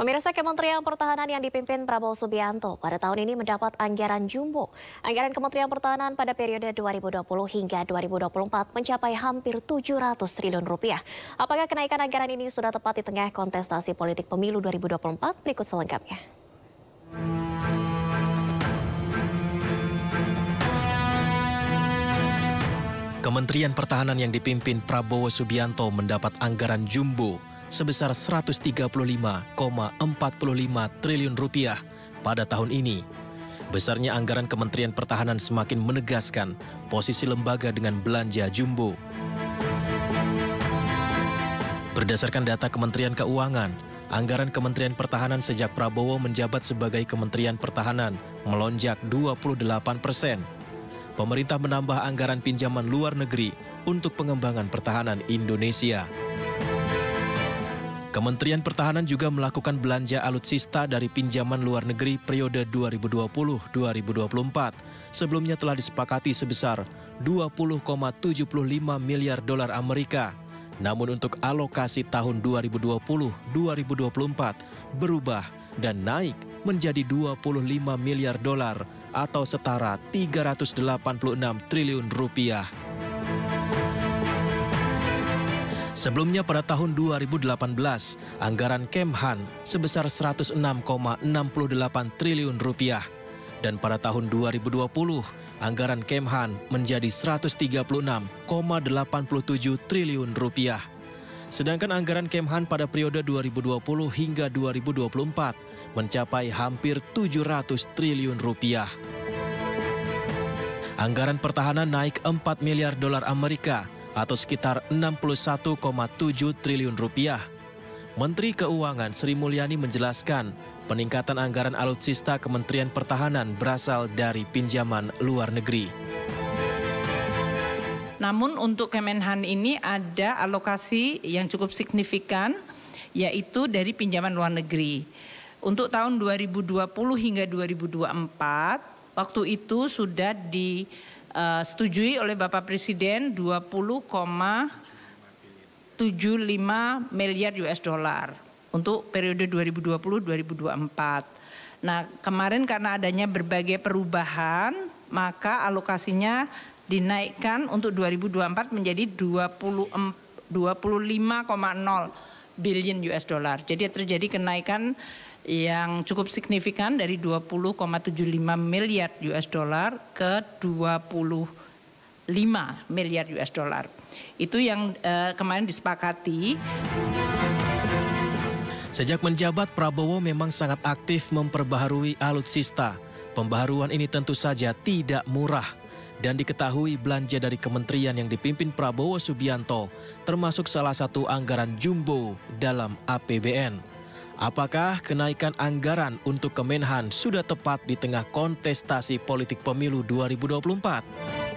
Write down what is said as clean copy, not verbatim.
Pemirsa, Kementerian Pertahanan yang dipimpin Prabowo Subianto pada tahun ini mendapat anggaran jumbo. Anggaran Kementerian Pertahanan pada periode 2020 hingga 2024 mencapai hampir 700 triliun rupiah. Apakah kenaikan anggaran ini sudah tepat di tengah kontestasi politik pemilu 2024? Berikut selengkapnya. Kementerian Pertahanan yang dipimpin Prabowo Subianto mendapat anggaran jumbo sebesar 135,45 triliun rupiah pada tahun ini. Besarnya anggaran Kementerian Pertahanan semakin menegaskan posisi lembaga dengan belanja jumbo. Berdasarkan data Kementerian Keuangan, anggaran Kementerian Pertahanan sejak Prabowo menjabat sebagai Kementerian Pertahanan melonjak 28%. Pemerintah menambah anggaran pinjaman luar negeri untuk pengembangan pertahanan Indonesia. Kementerian Pertahanan juga melakukan belanja alutsista dari pinjaman luar negeri periode 2020-2024. Sebelumnya telah disepakati sebesar 20,75 miliar dolar Amerika. Namun untuk alokasi tahun 2020-2024 berubah dan naik menjadi 25 miliar dolar atau setara 386 triliun rupiah. Sebelumnya pada tahun 2018, anggaran Kemhan sebesar 106,68 triliun rupiah. Dan pada tahun 2020, anggaran Kemhan menjadi 136,87 triliun rupiah. Sedangkan anggaran Kemhan pada periode 2020 hingga 2024 mencapai hampir 700 triliun rupiah. Anggaran pertahanan naik 4 miliar dolar Amerika atau sekitar 61,7 triliun rupiah. Menteri Keuangan Sri Mulyani menjelaskan peningkatan anggaran alutsista Kementerian Pertahanan berasal dari pinjaman luar negeri. Namun untuk Kemenhan ini ada alokasi yang cukup signifikan, yaitu dari pinjaman luar negeri. Untuk tahun 2020 hingga 2024, waktu itu sudah disetujui oleh Bapak Presiden 20,75 miliar US dollar untuk periode 2020-2024. Nah, kemarin karena adanya berbagai perubahan, maka alokasinya dinaikkan untuk 2024 menjadi 25,0 billion US dollar. Jadi terjadi kenaikan yang cukup signifikan dari 20,75 miliar US dollar ke 25 miliar US dollar. Itu yang kemarin disepakati. Sejak menjabat, Prabowo memang sangat aktif memperbaharui alutsista. Pembaharuan ini tentu saja tidak murah. Dan diketahui belanja dari kementerian yang dipimpin Prabowo Subianto termasuk salah satu anggaran jumbo dalam APBN. Apakah kenaikan anggaran untuk Kemenhan sudah tepat di tengah kontestasi politik pemilu 2024?